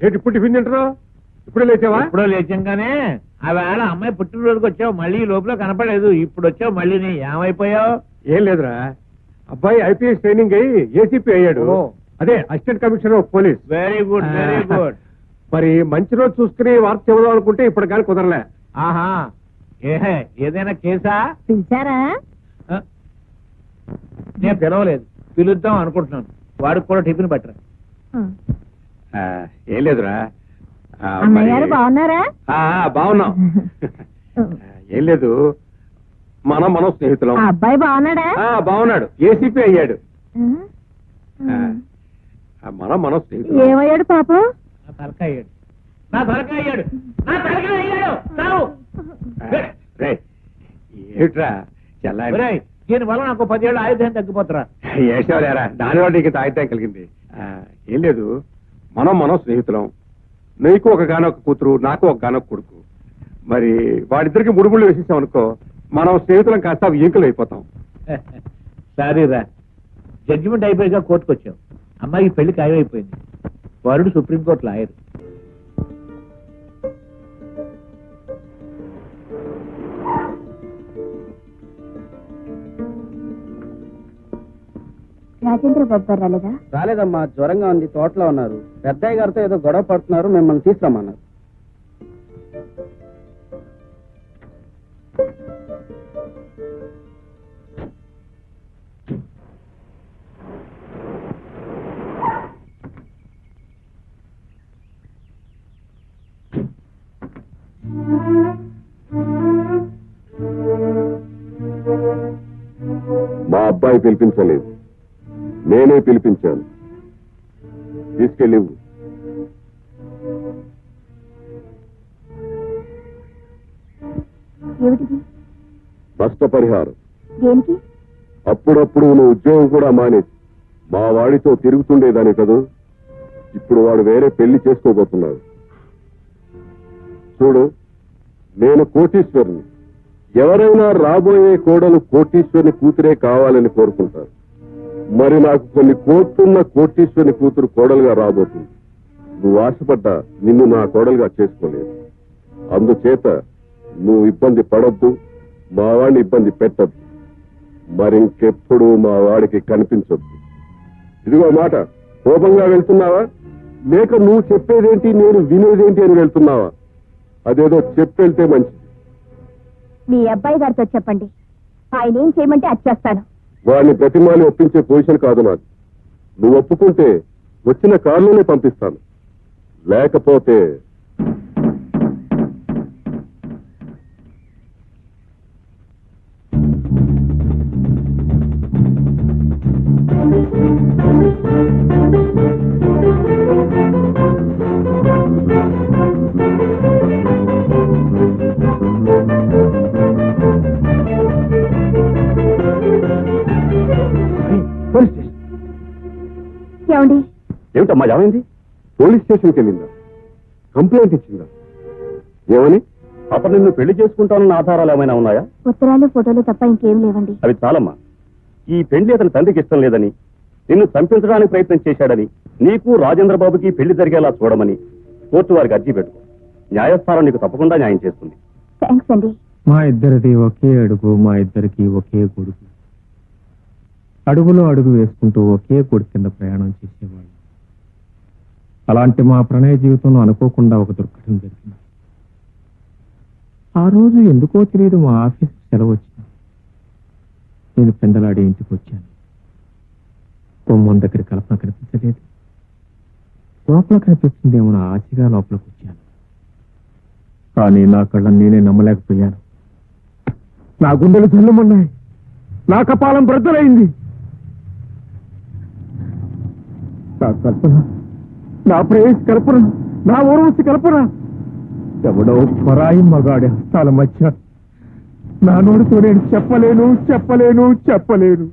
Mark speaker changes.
Speaker 1: ఏంటి ఇప్పుడు టిఫిన్ తింటున్నావు? ఇప్పుడే లేచావా?
Speaker 2: ఎప్పుడో లేచాగానే ఆ వేళ అమ్మాయి పుట్టినరోజుకి వచ్చావు, మళ్ళీ లోపల కనపడలేదు. ఇప్పుడు వచ్చావు మళ్ళీ, ఏమైపోయావు?
Speaker 1: ఏం లేదురా, అబ్బాయి ఐపీఎస్ ట్రైనింగ్ అయ్యి ఏసీపీ అయ్యాడు. అదే assistant commissioner of police.
Speaker 2: Very good, very good.
Speaker 1: మరి మంచి రోజు చూసుకుని వార్త చెబుదాం అనుకుంటే ఇప్పుడు కానీ కుదరలే.
Speaker 2: ఆహా, ఏదైనా కేసా?
Speaker 3: పిలిచారా?
Speaker 2: నేను పిలవలేదు, పిలుద్దాం అనుకుంటున్నాను. వాడికి కూడా టిఫిన్ పట్టరా.
Speaker 1: ఏం లేదురా,
Speaker 3: అన్నయ్య గారు బాగున్నారా?
Speaker 1: బాగున్నాం. ఏం లేదు, మనం స్నేహితులం.
Speaker 3: అబ్బాయి బాగున్నాడా?
Speaker 1: బాగున్నాడు, ఏసీపీ అయ్యాడు. మనం స్నేహితులం.
Speaker 3: ఏమయ్యాడు పాపం?
Speaker 2: నా తలకాయ అయ్యాడు, నా తలకాయ అయ్యాడు, నా తలకాయ అయ్యాడు.
Speaker 1: ఏమిట్రా చెల్లాయి,
Speaker 2: దీని వల్ల నాకు 10 ఏళ్ళు ఆయుధం తగ్గిపోతారా?
Speaker 1: ఏసావులేరా, దానివల్ల నీకు తాగితే కలిగింది. ఏం లేదు, మనం స్నేహితులం. నీకు ఒక గానొక కూతురు, నాకు ఒక గానొక కొడుకు. మరి వాడిద్దరికి ముడుముళ్ళు వేసేసాం అనుకో, మనం స్నేహితులం కాస్త ఈంకులు అయిపోతాం.
Speaker 2: సారీరా, జడ్జిమెంట్ అయిపోయాక కోర్టుకు వచ్చావు. అమ్మాయికి పెళ్లి ఖాయమైపోయింది. వరుడు సుప్రీంకోర్టు లాయర్.
Speaker 3: రాజేంద్ర బాబు గారు రాలేదా?
Speaker 4: రాలేదమ్మా, జ్వరంగా ఉంది, తోటలో ఉన్నారు. పెద్దయ్య గారితో ఏదో గొడవ పడుతున్నారు, మిమ్మల్ని తీసుకురమ్మన్నారు.
Speaker 5: మా అబ్బాయి పిలిపించలేదు, నేనే పిలిపించాను. తీసుకెళ్ళి
Speaker 3: ఏమిటిది?
Speaker 5: నష్టపరిహారం.
Speaker 3: దేనికి?
Speaker 5: అప్పుడప్పుడు నువ్వు ఉద్యోగం కూడా మానేసి మా వాడితో తిరుగుతుండేదాని కదూ. ఇప్పుడు వాడు వేరే పెళ్లి చేసుకోబోతున్నాడు. చూడు, నేను కోటీశ్వరుని. ఎవరైనా రాబోయే కోడలు కోటీశ్వరుని కూతురే కావాలని కోరుకుంటారు. మరి నాకు కొన్ని కోట్లున్న కోటీశ్వరుని కూతురు కోడలుగా రాబోతుంది. నువ్వు ఆశపడ్డా నిన్ను నా కోడలుగా చేసుకోలేదు. అందుచేత నువ్వు ఇబ్బంది పడొద్దు, మా వాడిని ఇబ్బంది పెట్టద్దు. మరింకెప్పుడు మా వాడికి కనిపించొద్దు. ఇదిగో మాట, కోపంగా వెళ్తున్నావా లేక నువ్వు చెప్పేదేంటి నేను వినేదేంటి అని వెళ్తున్నావా? అదేదో చెప్పెళ్తే మంచిది.
Speaker 3: మీ అబ్బాయి గారితో చెప్పండి, ఆయన ఏం చేయమంటే అది చేస్తాను.
Speaker 5: వాడిని ప్రతిమాని ఒప్పించే పొజిషన్ కాదు నాది. నువ్వు ఒప్పుకుంటే వచ్చిన కారులోనే పంపిస్తాను, లేకపోతే
Speaker 3: ఏమండి?
Speaker 5: ఏమిటమ్మా, ఏమైంది? పోలీస్ స్టేషన్కి వెళ్ళిందా? కంప్లైంట్ ఇచ్చిందా? ఏమని? అప్పుడు నిన్ను పెళ్లి చేసుకుంటానన్న ఆధారాలు ఏమైనా ఉన్నాయా?
Speaker 3: ఉత్తరాలు ఫోటోలు తప్ప ఇంకేం లేవండి.
Speaker 5: అవి చాలమ్మా. ఈ పెళ్లి అతని తండ్రికి ఇష్టం లేదని, నిన్ను చంపించడానికి ప్రయత్నం చేశాడని, నీకు రాజేంద్రబాబుకి పెళ్లి జరిగేలా చూడమని కోర్టు వారికి అర్జీ పెట్టుకో. న్యాయస్థానం నీకు తప్పకుండా న్యాయం చేస్తుంది.
Speaker 3: థ్యాంక్స్ అండి.
Speaker 6: మా ఇద్దరిది ఒకే అడుగు, మా ఇద్దరికి ఒకే కొడుకు. అడుగులో అడుగు వేసుకుంటూ ఒకే కొడుకు కింద ప్రయాణం చేసేవాళ్ళు. అలాంటి మా ప్రణయ జీవితంలో అనుకోకుండా ఒక దుర్ఘటన జరిగింది. ఆ రోజు ఎందుకో తెలియదు, మా ఆఫీస్ సెలవు వచ్చింది. నేను పెందలాడి ఇంటికి వచ్చాను. గుమ్మం దగ్గర కల్పన కనిపించలేదు. లోపల కనిపిస్తుందేమో నా ఆశగా లోపలికి వచ్చాను. కానీ నా కళ్ళని నేనే నమ్మలేకపోయాను. నా గుండెలు జల్లుమన్నాయి, నా కపాలం బ్రద్దలైంది. నా కల్పన, నా ప్రేయస్ కల్పన, నా ఊర్వశి కల్పన ఎవడో పరాయి మగాడి హస్తాల మధ్య నా నోటితో నేను చెప్పలేను చెప్పలేను చెప్పలేను.